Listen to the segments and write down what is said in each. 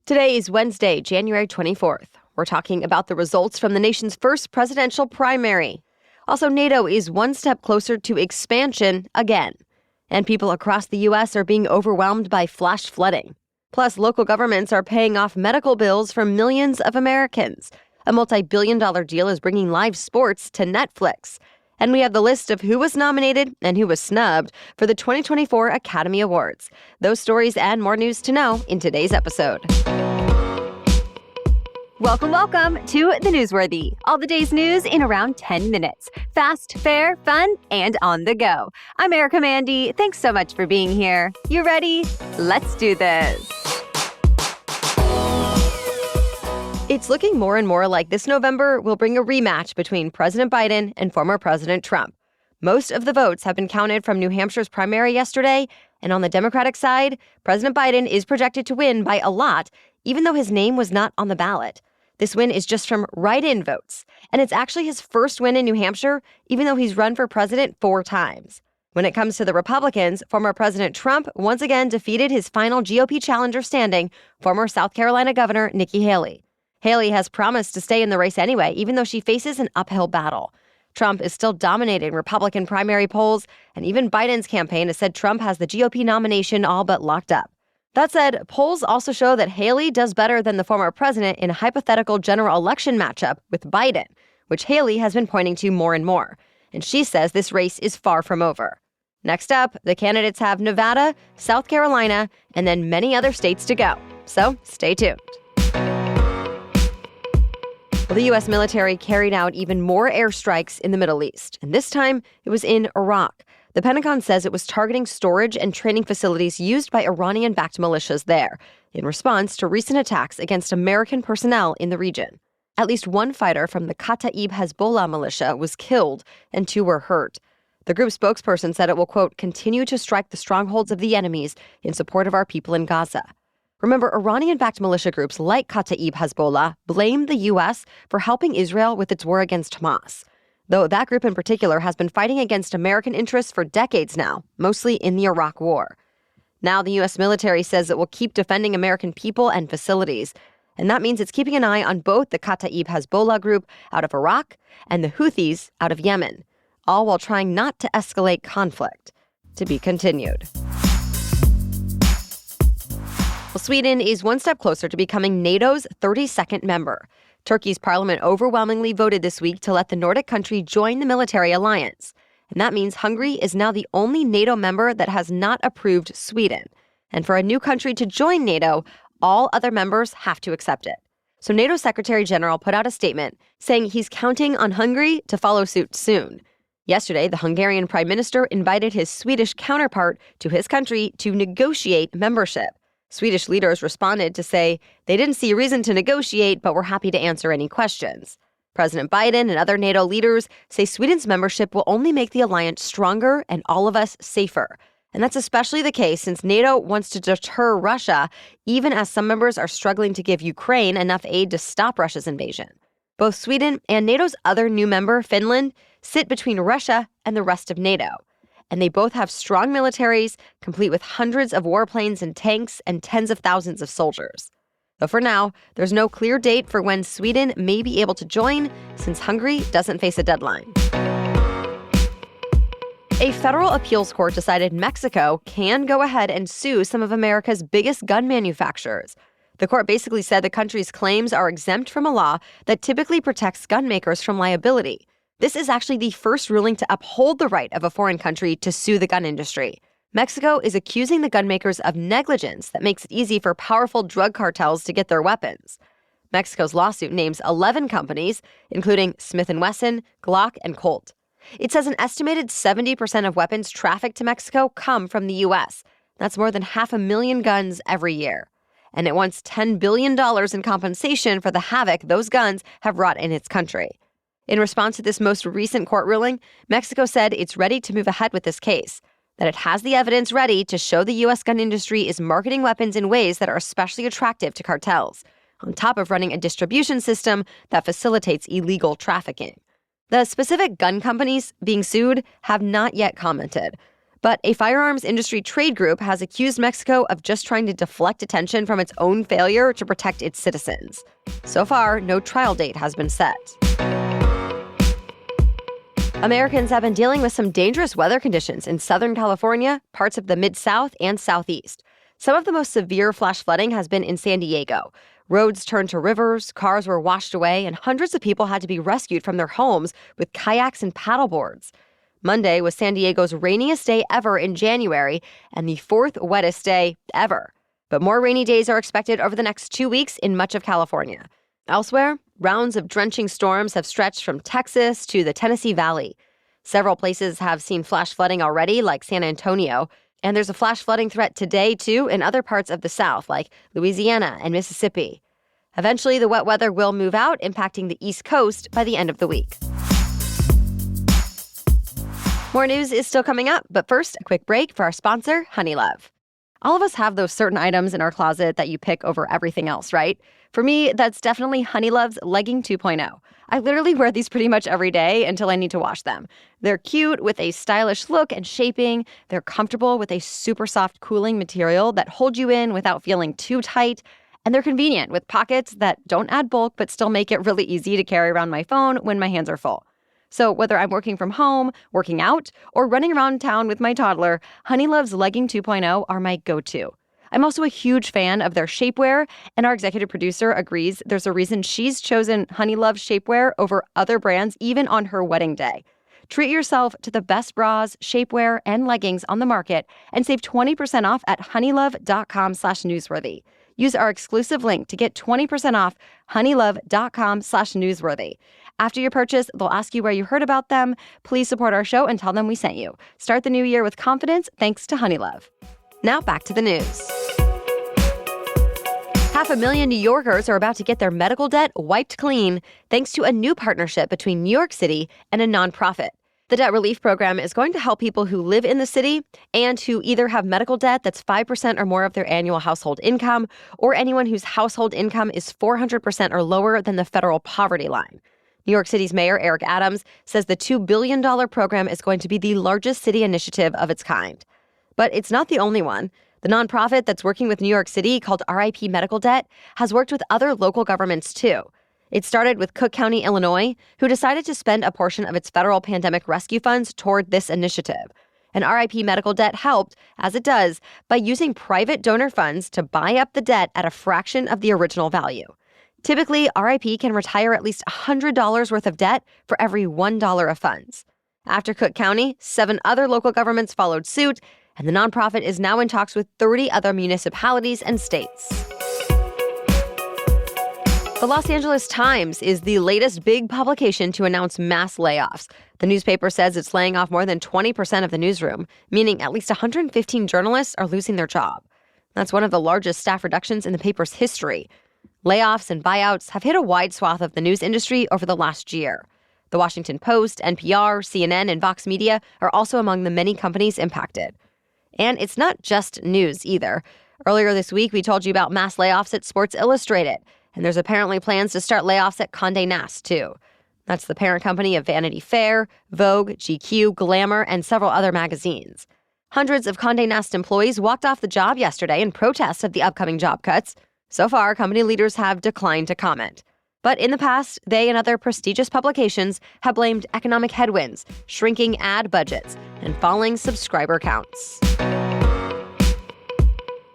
Today is Wednesday, January 24th. We're talking about the results from the nation's first presidential primary. Also, NATO is one step closer to expansion again. And people across the U.S. are being overwhelmed by flash flooding. Plus, local governments are paying off medical bills for millions of Americans. A multi-billion-dollar deal is bringing live sports to Netflix. And we have the list of who was nominated and who was snubbed for the 2024 Academy Awards. Those stories and more news to know in today's episode. Welcome to The Newsworthy. All the day's news in around 10 minutes. Fast, fair, fun, and on the go. I'm Erica Mandy. Thanks so much for being here. You ready? Let's do this. It's looking more and more like this November will bring a rematch between President Biden and former President Trump. Most of the votes have been counted from New Hampshire's primary yesterday, and on the Democratic side, President Biden is projected to win by a lot, even though his name was not on the ballot. This win is just from write-in votes, and it's actually his first win in New Hampshire, even though he's run for president 4 times. When it comes to the Republicans, former President Trump once again defeated his final GOP challenger standing, former South Carolina Governor Nikki Haley. Haley has promised to stay in the race anyway, even though she faces an uphill battle. Trump is still dominating Republican primary polls, and even Biden's campaign has said Trump has the GOP nomination all but locked up. That said, polls also show that Haley does better than the former president in a hypothetical general election matchup with Biden, which Haley has been pointing to more and more. And she says this race is far from over. Next up, the candidates have Nevada, South Carolina, and then many other states to go. So stay tuned. Well, the U.S. military carried out even more airstrikes in the Middle East, and this time it was in Iraq. The Pentagon says it was targeting storage and training facilities used by Iranian-backed militias there, in response to recent attacks against American personnel in the region. At least one fighter from the Kataib Hezbollah militia was killed, and 2 were hurt. The group's spokesperson said it will, quote, continue to strike the strongholds of the enemies in support of our people in Gaza. Remember, Iranian-backed militia groups like Kataib Hezbollah blame the U.S. for helping Israel with its war against Hamas, though that group in particular has been fighting against American interests for decades now, mostly in the Iraq War. Now the U.S. military says it will keep defending American people and facilities, and that means it's keeping an eye on both the Kataib Hezbollah group out of Iraq and the Houthis out of Yemen, all while trying not to escalate conflict. To be continued. Well, Sweden is one step closer to becoming NATO's 32nd member. Turkey's parliament overwhelmingly voted this week to let the Nordic country join the military alliance. And that means Hungary is now the only NATO member that has not approved Sweden. And for a new country to join NATO, all other members have to accept it. So NATO Secretary General put out a statement saying he's counting on Hungary to follow suit soon. Yesterday, the Hungarian Prime Minister invited his Swedish counterpart to his country to negotiate membership. Swedish leaders responded to say they didn't see a reason to negotiate, but were happy to answer any questions. President Biden and other NATO leaders say Sweden's membership will only make the alliance stronger and all of us safer. And that's especially the case since NATO wants to deter Russia, even as some members are struggling to give Ukraine enough aid to stop Russia's invasion. Both Sweden and NATO's other new member, Finland, sit between Russia and the rest of NATO. And they both have strong militaries, complete with hundreds of warplanes and tanks and tens of thousands of soldiers. But for now, there's no clear date for when Sweden may be able to join, since Hungary doesn't face a deadline. A federal appeals court decided Mexico can go ahead and sue some of America's biggest gun manufacturers. The court basically said the country's claims are exempt from a law that typically protects gun makers from liability. This is actually the first ruling to uphold the right of a foreign country to sue the gun industry. Mexico is accusing the gun makers of negligence that makes it easy for powerful drug cartels to get their weapons. Mexico's lawsuit names 11 companies, including Smith & Wesson, Glock, and Colt. It says an estimated 70% of weapons trafficked to Mexico come from the U.S. That's more than 500,000 guns every year. And it wants $10 billion in compensation for the havoc those guns have wrought in its country. In response to this most recent court ruling, Mexico said it's ready to move ahead with this case, that it has the evidence ready to show the U.S. gun industry is marketing weapons in ways that are especially attractive to cartels, on top of running a distribution system that facilitates illegal trafficking. The specific gun companies being sued have not yet commented, But a firearms industry trade group has accused Mexico of just trying to deflect attention from its own failure to protect its citizens. So far, no trial date has been set. Americans have been dealing with some dangerous weather conditions in Southern California, parts of the Mid-South, and Southeast. Some of the most severe flash flooding has been in San Diego. Roads turned to rivers, cars were washed away, and hundreds of people had to be rescued from their homes with kayaks and paddleboards. Monday was San Diego's rainiest day ever in January and the fourth wettest day ever. But more rainy days are expected over the next 2 weeks in much of California. Elsewhere, rounds of drenching storms have stretched from Texas to the Tennessee Valley. Several places have seen flash flooding already, like San Antonio, and there's a flash flooding threat today, too, in other parts of the South, like Louisiana and Mississippi. Eventually, the wet weather will move out, impacting the East Coast by the end of the week. More news is still coming up, but first, a quick break for our sponsor, Honeylove. All of us have those certain items in our closet that you pick over everything else, right? For me, that's definitely Honeylove's Legging 2.0. I literally wear these pretty much every day until I need to wash them. They're cute with a stylish look and shaping. They're comfortable with a super soft cooling material that holds you in without feeling too tight. And they're convenient with pockets that don't add bulk but still make it really easy to carry around my phone when my hands are full. So whether I'm working from home, working out, or running around town with my toddler, Honeylove's Legging 2.0 are my go-to. I'm also a huge fan of their shapewear, and our executive producer agrees there's a reason she's chosen Honeylove shapewear over other brands even on her wedding day. Treat yourself to the best bras, shapewear, and leggings on the market and save 20% off at honeylove.com/newsworthy. Use our exclusive link to get 20% off honeylove.com/newsworthy. After your purchase, they'll ask you where you heard about them. Please support our show and tell them we sent you. Start the new year with confidence thanks to Honeylove. Now back to the news. 500,000 New Yorkers are about to get their medical debt wiped clean thanks to a new partnership between New York City and a nonprofit. The debt relief program is going to help people who live in the city and who either have medical debt that's 5% or more of their annual household income, or anyone whose household income is 400% or lower than the federal poverty line. New York City's Mayor Eric Adams says the $2 billion program is going to be the largest city initiative of its kind. But it's not the only one. The nonprofit that's working with New York City, called RIP Medical Debt, has worked with other local governments too. It started with Cook County, Illinois, who decided to spend a portion of its federal pandemic rescue funds toward this initiative. And RIP Medical Debt helped, as it does, by using private donor funds to buy up the debt at a fraction of the original value. Typically, RIP can retire at least $100 worth of debt for every $1 of funds. After Cook County, 7 other local governments followed suit, and the nonprofit is now in talks with 30 other municipalities and states. The Los Angeles Times is the latest big publication to announce mass layoffs. The newspaper says it's laying off more than 20% of the newsroom, meaning at least 115 journalists are losing their job. That's one of the largest staff reductions in the paper's history. Layoffs and buyouts have hit a wide swath of the news industry over the last year. The Washington Post, NPR, CNN, and Vox Media are also among the many companies impacted. And it's not just news either. Earlier this week, we told you about mass layoffs at Sports Illustrated, and there's apparently plans to start layoffs at Condé Nast, too. That's the parent company of Vanity Fair, Vogue, GQ, Glamour, and several other magazines. Hundreds of Condé Nast employees walked off the job yesterday in protest of the upcoming job cuts. So far, company leaders have declined to comment. But in the past, they and other prestigious publications have blamed economic headwinds, shrinking ad budgets, and falling subscriber counts.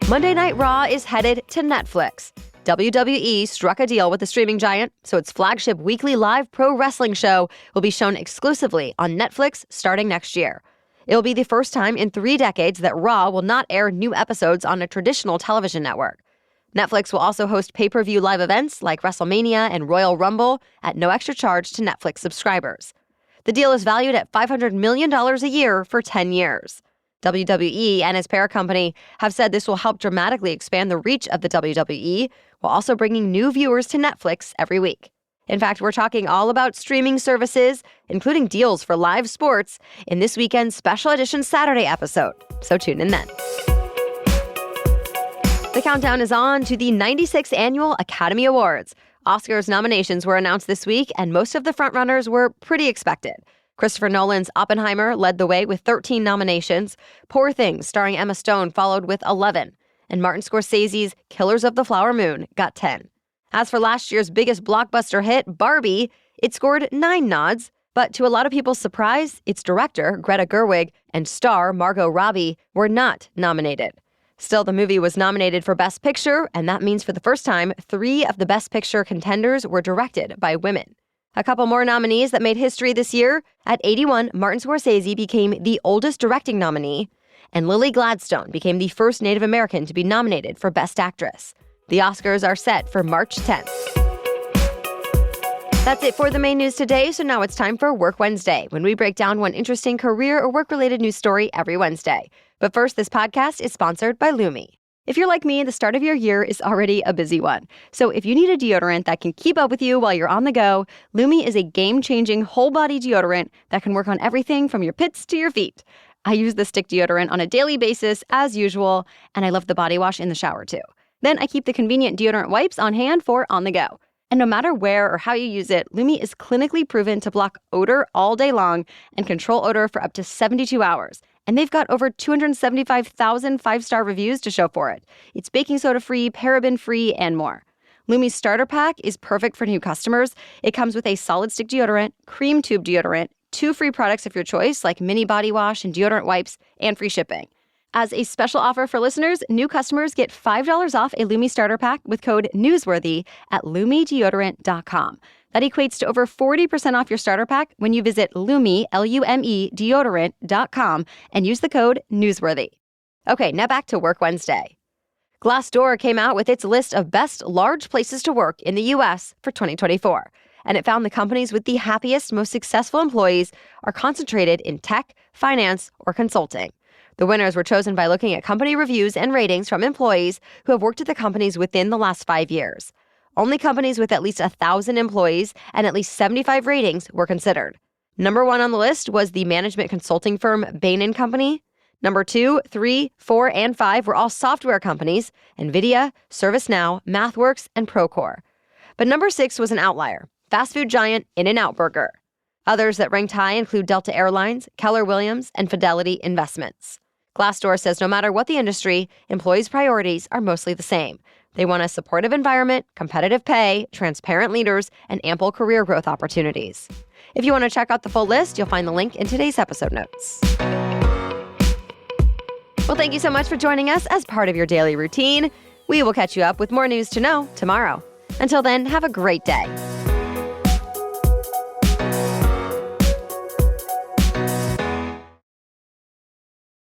Monday Night Raw is headed to Netflix. WWE struck a deal with the streaming giant, so its flagship weekly live pro wrestling show will be shown exclusively on Netflix starting next year. It will be the first time in 3 decades that Raw will not air new episodes on a traditional television network. Netflix will also host pay-per-view live events like WrestleMania and Royal Rumble at no extra charge to Netflix subscribers. The deal is valued at $500 million a year for 10 years. WWE and its parent company have said this will help dramatically expand the reach of the WWE while also bringing new viewers to Netflix every week. In fact, we're talking all about streaming services, including deals for live sports, in this weekend's special edition Saturday episode. So tune in then. The countdown is on to the 96th Annual Academy Awards. Oscars nominations were announced this week, and most of the frontrunners were pretty expected. Christopher Nolan's Oppenheimer led the way with 13 nominations. Poor Things, starring Emma Stone, followed with 11. And Martin Scorsese's Killers of the Flower Moon got 10. As for last year's biggest blockbuster hit, Barbie, it scored 9 nods. But to a lot of people's surprise, its director, Greta Gerwig, and star, Margot Robbie, were not nominated. Still, the movie was nominated for Best Picture, and that means for the first time, 3 of the Best Picture contenders were directed by women. A couple more nominees that made history this year. At 81, Martin Scorsese became the oldest directing nominee, and Lily Gladstone became the first Native American to be nominated for Best Actress. The Oscars are set for March 10th. That's it for the main news today, so now it's time for Work Wednesday, when we break down one interesting career or work-related news story every Wednesday. But first, this podcast is sponsored by Lumi. If you're like me, the start of your year is already a busy one. So if you need a deodorant that can keep up with you while you're on the go, Lumi is a game-changing whole-body deodorant that can work on everything from your pits to your feet. I use the stick deodorant on a daily basis, as usual, and I love the body wash in the shower, too. Then I keep the convenient deodorant wipes on hand for on the go. And no matter where or how you use it, Lumi is clinically proven to block odor all day long and control odor for up to 72 hours. And they've got over 275,000 five-star reviews to show for it. It's baking soda-free, paraben-free, and more. Lumi's starter pack is perfect for new customers. It comes with a solid stick deodorant, cream tube deodorant, 2 free products of your choice like mini body wash and deodorant wipes, and free shipping. As a special offer for listeners, new customers get $5 off a Lumi starter pack with code NEWSWORTHY at LumiDeodorant.com. That equates to over 40% off your starter pack when you visit Lumi, L-U-M-E, deodorant.com and use the code NEWSWORTHY. Okay, now back to Work Wednesday. Glassdoor came out with its list of best large places to work in the U.S. for 2024, and it found the companies with the happiest, most successful employees are concentrated in tech, finance, or consulting. The winners were chosen by looking at company reviews and ratings from employees who have worked at the companies within the last 5 years. Only companies with at least 1,000 employees and at least 75 ratings were considered. Number 1 on the list was the management consulting firm Bain & Company. Number 2, 3, 4, and 5 were all software companies: NVIDIA, ServiceNow, MathWorks, and Procore. But number 6 was an outlier: fast food giant In-N-Out Burger. Others that ranked high include Delta Airlines, Keller Williams, and Fidelity Investments. Glassdoor says no matter what the industry, employees' priorities are mostly the same. They want a supportive environment, competitive pay, transparent leaders, and ample career growth opportunities. If you want to check out the full list, you'll find the link in today's episode notes. Well, thank you so much for joining us as part of your daily routine. We will catch you up with more news to know tomorrow. Until then, have a great day.